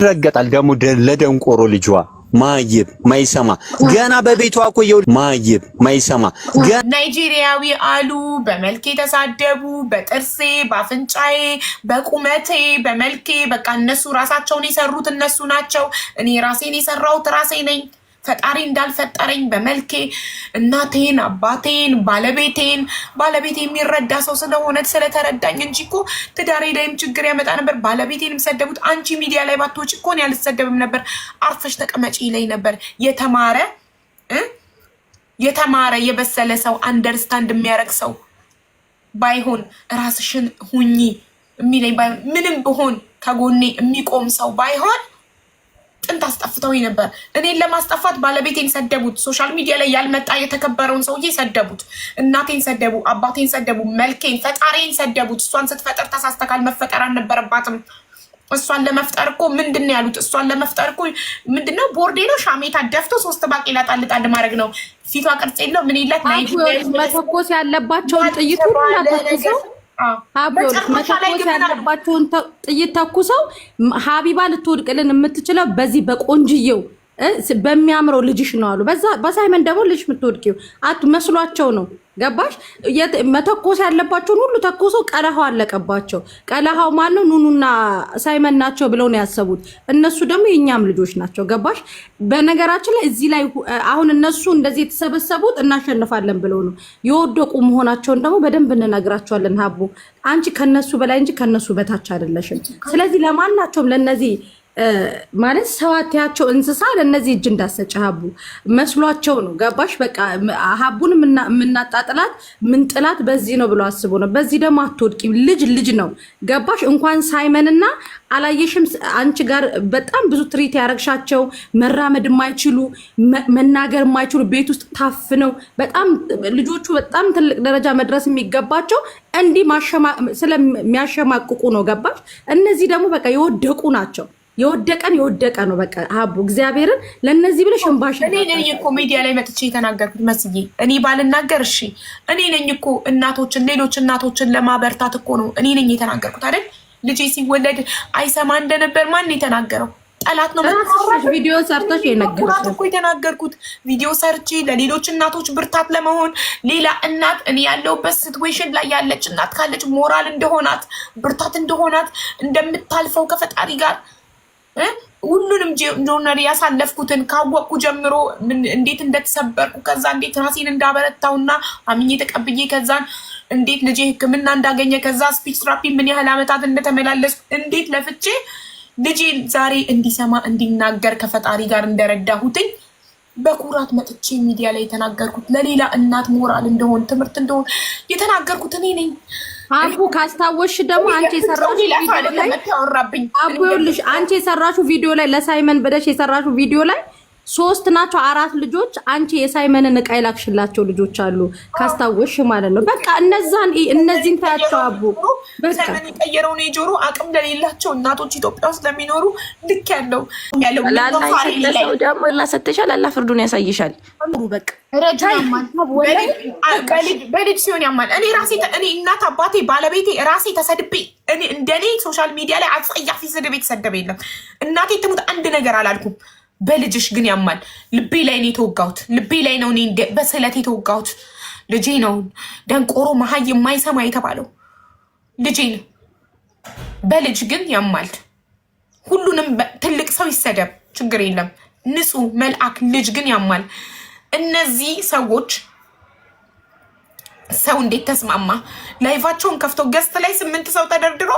ረገጣል ደግሞ ለደንቆሮ ልጇ ማይብ ማይሰማ ገና በቤቷ እኮ ማይብ ማይሰማ ናይጄሪያዊ አሉ በመልኬ ተሳደቡ፣ በጥርሴ፣ በአፍንጫዬ፣ በቁመቴ፣ በመልኬ በቃ እነሱ ራሳቸውን የሰሩት እነሱ ናቸው። እኔ ራሴን የሰራሁት ራሴ ነኝ። ፈጣሪ እንዳልፈጠረኝ በመልኬ እናቴን፣ አባቴን፣ ባለቤቴ የሚረዳ ሰው ስለሆነ ስለተረዳኝ እንጂ እኮ ትዳሬ ላይም ችግር ያመጣ ነበር። ባለቤቴንም ሰደቡት። አንቺ ሚዲያ ላይ ባትወጪ እኮ እኔ አልሰደብም ነበር። አርፈሽ ተቀመጪ ይለኝ ነበር። የተማረ የበሰለ ሰው አንደርስታንድ የሚያደርግ ሰው ባይሆን ራስሽን ሁኚ የሚለኝ ባይሆን ምንም ብሆን ከጎኔ የሚቆም ሰው ባይሆን ጥንት አስጠፍተውኝ ነበር። እኔን ለማስጠፋት ባለቤቴን ሰደቡት። ሶሻል ሚዲያ ላይ ያልመጣ የተከበረውን ሰውዬ ሰደቡት። እናቴን ሰደቡ፣ አባቴን ሰደቡ፣ መልኬን፣ ፈጣሪን ሰደቡት። እሷን ስትፈጠር ተሳስተካል፣ መፈጠር አልነበረባትም። እሷን ለመፍጠር እኮ ምንድን ያሉት? እሷን ለመፍጠር እኮ ምንድነው? ቦርዴ ነው ሻሜታ ደፍቶ 3 ባቄላ ጣል ማድረግ ነው። ፊቷ ቅርጽ የለው ምን ይለት መተኮስ ያለባቸውን ጥይት ሁሉ ተኩሰው መተኮስ ያለባቸውን ጥይት ተኩሰው ሀቢባ ልትወድቅልን የምትችለው በዚህ በቆንጅየው በሚያምረው ልጅሽ ነው አሉ። በሳይመን ደግሞ ልጅ የምትወድቂው መስሏቸው ነው። ገባሽ? መተኮስ ያለባቸውን ሁሉ ተኮሰው ቀለሃው አለቀባቸው። ቀለሃው ማነው? ኑኑና ሳይመን ናቸው ብለው ነው ያሰቡት። እነሱ ደግሞ የኛም ልጆች ናቸው። ገባሽ? በነገራችን ላይ እዚህ ላይ አሁን እነሱ እንደዚህ የተሰበሰቡት እናሸንፋለን ብለው ነው። የወደቁ መሆናቸውን ደግሞ በደንብ እንነግራቸዋለን። ሀቡ አንቺ ከነሱ በላይ እንጂ ከነሱ በታች አይደለሽም። ስለዚህ ለማናቸውም ለነዚህ ማለት ሰዋቲያቸው እንስሳ ለነዚህ እጅ እንዳሰጭ ሀቡ መስሏቸው ነው። ገባሽ? በቃ ሀቡን የምናጣጥላት ምንጥላት በዚህ ነው ብሎ አስቦ ነው። በዚህ ደግሞ አትወድቂም። ልጅ ነው። ገባሽ? እንኳን ሳይመንና አላየሽም አንቺ ጋር በጣም ብዙ ትሪት ያረግሻቸው መራመድ የማይችሉ መናገር የማይችሉ ቤት ውስጥ ታፍነው በጣም ልጆቹ በጣም ትልቅ ደረጃ መድረስ የሚገባቸው እንዲህ ስለሚያሸማቅቁ ነው። ገባሽ? እነዚህ ደግሞ በቃ የወደቁ ናቸው። የወደቀ ነው። በቃ ሀቡ እግዚአብሔርን ለነዚህ ብለሽ እንባሽ እኔ ነኝ እኮ ሚዲያ ላይ መጥቼ የተናገርኩት መስዬ እኔ ባልናገር እሺ እኔ ነኝ እኮ ሌሎች እናቶችን ለማበርታት እኮ ነው እኔ ነኝ የተናገርኩት አይደል? ልጄ ሲወለድ አይሰማ እንደነበር ማን የተናገረው? ጠላት ነው። ቪዲዮ ሰርተሽ የተናገርኩት ቪዲዮ ሰርቼ ለሌሎች እናቶች ብርታት ለመሆን ሌላ እናት እኔ ያለሁበት ሲትዌሽን ላይ ያለች እናት ካለች ሞራል እንደሆናት ብርታት እንደሆናት እንደምታልፈው ከፈጣሪ ጋር ሁሉንም ጆርናል ያሳለፍኩትን ካወቅኩ ጀምሮ እንዴት እንደተሰበርኩ ከዛ እንዴት ራሴን እንዳበረታውና አምኜ ተቀብዬ ከዛን እንዴት ልጄ ሕክምና እንዳገኘ ከዛ ስፒች ትራፒ ምን ያህል ዓመታት እንደተመላለስኩ እንዴት ለፍቼ ልጄ ዛሬ እንዲሰማ እንዲናገር ከፈጣሪ ጋር እንደረዳሁትኝ በኩራት መጥቼ ሚዲያ ላይ የተናገርኩት ለሌላ እናት ሞራል እንደሆን ትምህርት እንደሆን የተናገርኩት እኔ ነኝ። አቡ ካስታወሽ ደግሞ አንቺ የሰራሽው ቪዲዮ ላይ ለሳይመን ብለሽ የሰራሽው ቪዲዮ ላይ 3 ናቸው 4 ልጆች አንቺ የሳይመንን ዕቃ ይላክሽላቸው ልጆች አሉ። ካስታወሽ ማለት ነው። በቃ እነዚህን ታያቸው አቡ ሳይመን የቀየረው ነው የጆሮ አቅም ለሌላቸው እናቶች ኢትዮጵያ ውስጥ ለሚኖሩ ልክ ያለው ደግሞ ላሰጥሻል አላ ፍርዱን ያሳይሻል። በቃ በልጅ ሲሆን ያማል። እኔ እናት አባቴ ባለቤቴ ራሴ ተሰድቤ እንደኔ ሶሻል ሚዲያ ላይ አጸያፊ ስድብ የተሰደበ የለም። እናቴ ትሙት አንድ ነገር አላልኩም። በልጅሽ ግን ያማል። ልቤ ላይ ነው የተወጋሁት። ልቤ ላይ ነው እኔ በስለት የተወጋሁት። ልጄ ነው ደንቆሮ መሀይ የማይሰማ የተባለው ልጄ ነው። በልጅ ግን ያማል። ሁሉንም ትልቅ ሰው ይሰደብ ችግር የለም። ንጹህ መልአክ ልጅ ግን ያማል። እነዚህ ሰዎች ሰው እንዴት ተስማማ? ላይቫቸውን ከፍተው ገስት ላይ 8 ሰው ተደርድሮ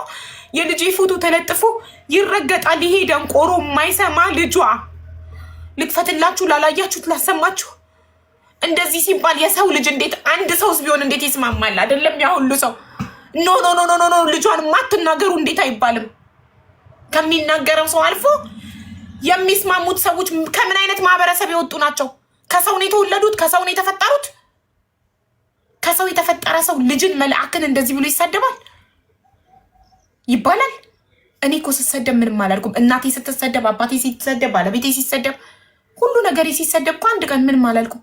የልጄ ፎቶ ተለጥፎ ይረገጣል። ይሄ ደንቆሮ የማይሰማ ልጇ ልክፈትላችሁ ላላያችሁት ላሰማችሁ። እንደዚህ ሲባል የሰው ልጅ እንዴት አንድ ሰውስ ቢሆን እንዴት ይስማማል? አይደለም ያ ሁሉ ሰው ኖ ልጇን ማትናገሩ እንዴት አይባልም? ከሚናገረው ሰው አልፎ የሚስማሙት ሰዎች ከምን አይነት ማህበረሰብ የወጡ ናቸው? ከሰው ነው የተወለዱት፣ ከሰው ነው የተፈጠሩት። ከሰው የተፈጠረ ሰው ልጅን መልአክን እንደዚህ ብሎ ይሳደባል ይባላል? እኔ እኮ ስሰደብ ምንም አላልኩም። እናቴ ስትሰደብ፣ አባቴ ሲሰደብ፣ ባለቤቴ ሲሰደብ፣ ሁሉ ነገር ሲሰደብ እኮ አንድ ቀን ምንም አላልኩም።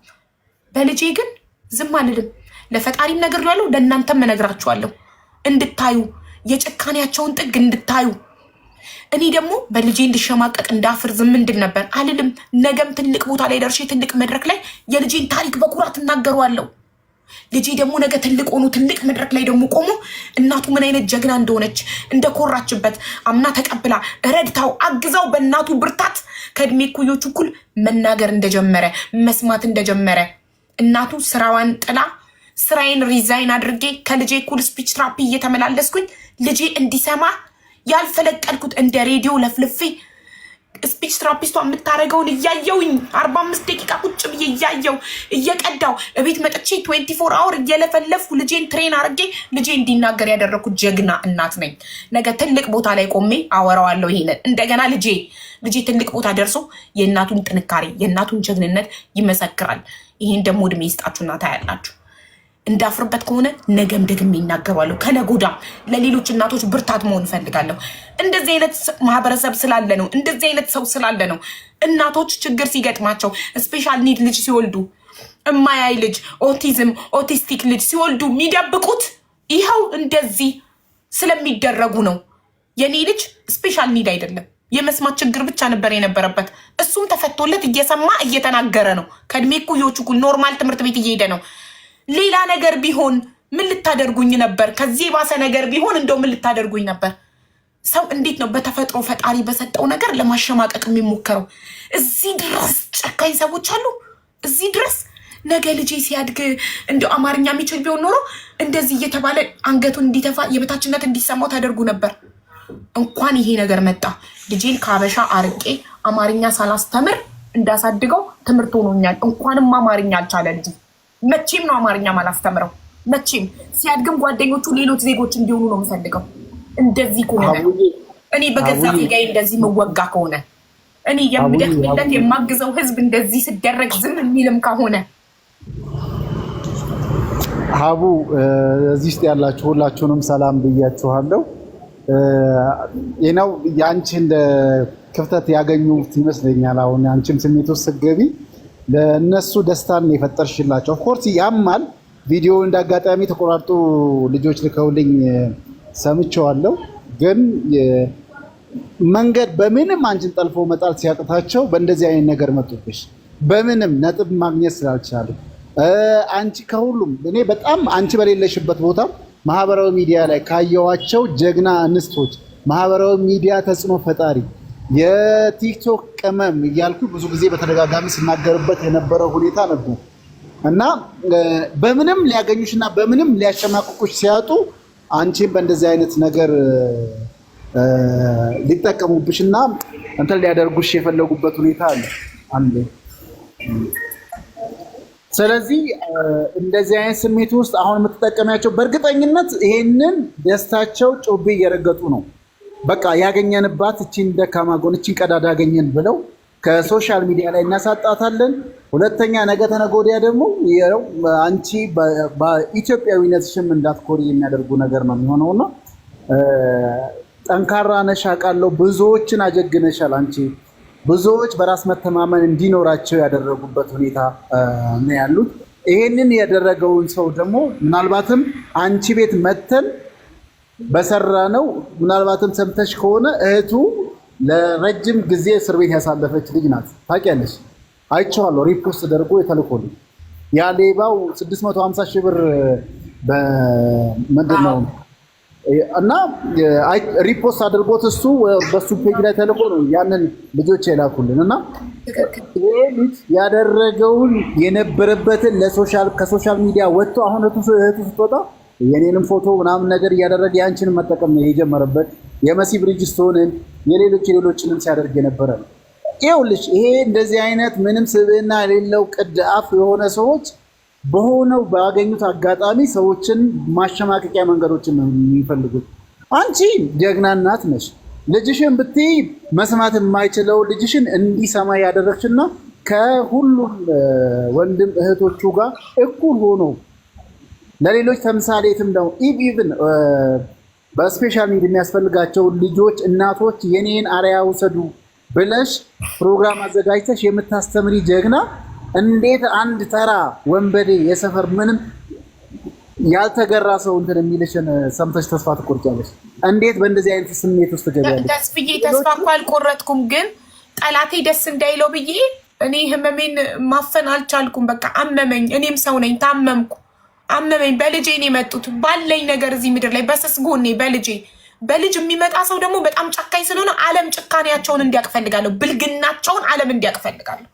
በልጄ ግን ዝም አልልም። ለፈጣሪም ነግሬዋለሁ፣ ለእናንተም እነግራችኋለሁ እንድታዩ የጭካኔያቸውን ጥግ እንድታዩ እኔ ደግሞ በልጄ እንድሸማቀቅ እንዳፍር ዝም እንድል ነበር አልልም። ነገም ትልቅ ቦታ ላይ ደርሼ ትልቅ መድረክ ላይ የልጄን ታሪክ በኩራት እናገረዋለሁ። ልጄ ደግሞ ነገ ትልቅ ሆኖ ትልቅ መድረክ ላይ ደግሞ ቆሞ እናቱ ምን አይነት ጀግና እንደሆነች እንደኮራችበት አምና ተቀብላ ረድታው አግዛው በእናቱ ብርታት ከእድሜ እኩዮቹ እኩል መናገር እንደጀመረ መስማት እንደጀመረ እናቱ ስራዋን ጥላ ስራዬን ሪዛይን አድርጌ ከልጄ እኩል ስፒች ትራፒ እየተመላለስኩኝ ልጄ እንዲሰማ ያልፈለቀልኩት እንደ ሬዲዮ ለፍልፌ ስፒች ትራፒስቷ የምታደርገውን እያየውኝ 45 ደቂቃ ቁጭ ብዬ እያየው እየቀዳው እቤት መጥቼ 24 አወር እየለፈለፍኩ ልጄን ትሬን አድርጌ ልጄ እንዲናገር ያደረግኩት ጀግና እናት ነኝ። ነገ ትልቅ ቦታ ላይ ቆሜ አወራዋለሁ ይሄንን። እንደገና ልጄ ትልቅ ቦታ ደርሶ የእናቱን ጥንካሬ የእናቱን ጀግንነት ይመሰክራል። ይሄን ደግሞ እድሜ ይስጣችሁና ታያላችሁ። እንዳፍርበት ከሆነ ነገም ደግሜ ይናገራለሁ። ከነጎዳ ለሌሎች እናቶች ብርታት መሆን እፈልጋለሁ። እንደዚህ አይነት ማህበረሰብ ስላለ ነው፣ እንደዚህ አይነት ሰው ስላለ ነው እናቶች ችግር ሲገጥማቸው ስፔሻል ኒድ ልጅ ሲወልዱ እማያይ ልጅ ኦቲስቲክ ልጅ ሲወልዱ የሚደብቁት ይኸው እንደዚህ ስለሚደረጉ ነው። የኔ ልጅ ስፔሻል ኒድ አይደለም፣ የመስማት ችግር ብቻ ነበር የነበረበት። እሱም ተፈቶለት እየሰማ እየተናገረ ነው። ከእድሜ እኩዮቹ እኩል ኖርማል ትምህርት ቤት እየሄደ ነው። ሌላ ነገር ቢሆን ምን ልታደርጉኝ ነበር? ከዚህ የባሰ ነገር ቢሆን እንደው ምን ልታደርጉኝ ነበር? ሰው እንዴት ነው በተፈጥሮ ፈጣሪ በሰጠው ነገር ለማሸማቀቅ የሚሞከረው? እዚህ ድረስ ጨካኝ ሰዎች አሉ። እዚህ ድረስ ነገ ልጄ ሲያድግ እንደው አማርኛ የሚችል ቢሆን ኖሮ እንደዚህ እየተባለ አንገቱን እንዲተፋ የበታችነት እንዲሰማው ታደርጉ ነበር። እንኳን ይሄ ነገር መጣ። ልጄን ከአበሻ አርቄ አማርኛ ሳላስተምር እንዳሳድገው ትምህርት ሆኖኛል። እንኳንም አማርኛ አልቻለ ልጅ። መቼም ነው አማርኛ ማላስተምረው። መቼም ሲያድግም ጓደኞቹ ሌሎች ዜጎች እንዲሆኑ ነው የምፈልገው። እንደዚህ ከሆነ እኔ በገዛ ዜጋዬ እንደዚህ መወጋ ከሆነ እኔ የምደክምለት የማግዘው ህዝብ እንደዚህ ስደረግ ዝም የሚልም ከሆነ ሀቡ እዚህ ውስጥ ያላችሁ ሁላችሁንም ሰላም ብያችኋለሁ። ይኸው የአንቺ እንደ ክፍተት ያገኙት ይመስለኛል። አሁን አንቺም ስሜት ውስጥ ስትገቢ ለነሱ ደስታን የፈጠርሽላቸው ኦፍኮርስ ያማል። ቪዲዮ እንዳጋጣሚ ተቆራርጦ ልጆች ልከውልኝ ሰምቼዋለሁ። ግን መንገድ በምንም አንቺን ጠልፎ መጣል ሲያቅታቸው በእንደዚህ አይነት ነገር መጡብሽ። በምንም ነጥብ ማግኘት ስላልቻሉ አንቺ ከሁሉም እኔ በጣም አንቺ በሌለሽበት ቦታ ማህበራዊ ሚዲያ ላይ ካየዋቸው ጀግና እንስቶች ማህበራዊ ሚዲያ ተጽዕኖ ፈጣሪ የቲክቶክ ቅመም እያልኩ ብዙ ጊዜ በተደጋጋሚ ስናገርበት የነበረው ሁኔታ ነበር እና በምንም ሊያገኙሽና በምንም ሊያሸማቅቁሽ ሲያጡ አንቺን በእንደዚህ አይነት ነገር ሊጠቀሙብሽና እንትን ሊያደርጉሽ የፈለጉበት ሁኔታ አለ። ስለዚህ እንደዚህ አይነት ስሜት ውስጥ አሁን የምትጠቀሚያቸው በእርግጠኝነት ይሄንን ደስታቸው ጮቤ እየረገጡ ነው። በቃ ያገኘንባት እቺን ደካማ ጎን እቺን ቀዳዳ ያገኘን ብለው ከሶሻል ሚዲያ ላይ እናሳጣታለን። ሁለተኛ ነገ ተነገ ወዲያ ደግሞ አንቺ በኢትዮጵያዊነትሽም እንዳትኮሪ የሚያደርጉ ነገር ነው የሚሆነውና ጠንካራ ነሽ አውቃለሁ። ብዙዎችን አጀግነሻል አንቺ። ብዙዎች በራስ መተማመን እንዲኖራቸው ያደረጉበት ሁኔታ ነው ያሉት። ይሄንን ያደረገውን ሰው ደግሞ ምናልባትም አንቺ ቤት መተን በሰራ ነው ምናልባትም ሰምተሽ ከሆነ እህቱ ለረጅም ጊዜ እስር ቤት ያሳለፈች ልጅ ናት። ታውቂያለሽ? አይቼዋለሁ። ሪፖስት ተደርጎ የተልኮልኝ ያ ሌባው 650 ሺህ ብር በምንድን ነው እና ሪፖስት አድርጎት እሱ በሱ ፔጅ ላይ ተልኮ ነው ያንን ልጆች የላኩልን እና ይሄ ልጅ ያደረገውን የነበረበትን ከሶሻል ሚዲያ ወጥቶ አሁን እህቱ ስትወጣ የኔንም ፎቶ ምናምን ነገር እያደረገ ያንቺንም መጠቀም ነው የጀመረበት። የመሲ ብሪጅስቶንን ሌሎችንም ሲያደርግ የነበረ ነው። ይኸውልሽ ይሄ እንደዚህ አይነት ምንም ስብዕና የሌለው ቅድ አፍ የሆነ ሰዎች በሆነው ባገኙት አጋጣሚ ሰዎችን ማሸማቀቂያ መንገዶችን ነው የሚፈልጉት። አንቺ ጀግና እናት ነሽ። ልጅሽን ብትይ መስማት የማይችለው ልጅሽን እንዲሰማ ያደረግሽና ከሁሉም ወንድም እህቶቹ ጋር እኩል ሆኖ ለሌሎች ተምሳሌትም ነው። ኢቭን በስፔሻል ኒድ የሚያስፈልጋቸው ልጆች እናቶች የኔን አርያ ውሰዱ ብለሽ ፕሮግራም አዘጋጅተሽ የምታስተምሪ ጀግና እንዴት አንድ ተራ ወንበዴ የሰፈር ምንም ያልተገራ ሰው እንትን የሚልሽን ሰምተሽ ተስፋ ትቆርጫለሽ። እንዴት በእንደዚህ አይነት ስሜት ውስጥ ትገቢያለሽ? ተስፍዬ ተስፋ እኮ አልቆረጥኩም፣ ግን ጠላቴ ደስ እንዳይለው ብዬ እኔ ህመሜን ማፈን አልቻልኩም። በቃ አመመኝ። እኔም ሰው ነኝ፣ ታመምኩ፣ አመመኝ። በልጄ ነው የመጡት። ባለኝ ነገር እዚህ ምድር ላይ በስስ ጎኔ በልጅ የሚመጣ ሰው ደግሞ በጣም ጨካኝ ስለሆነ ዓለም ጭካኔያቸውን እንዲያውቅ ፈልጋለሁ። ብልግናቸውን ዓለም እንዲያውቅ ፈልጋለሁ።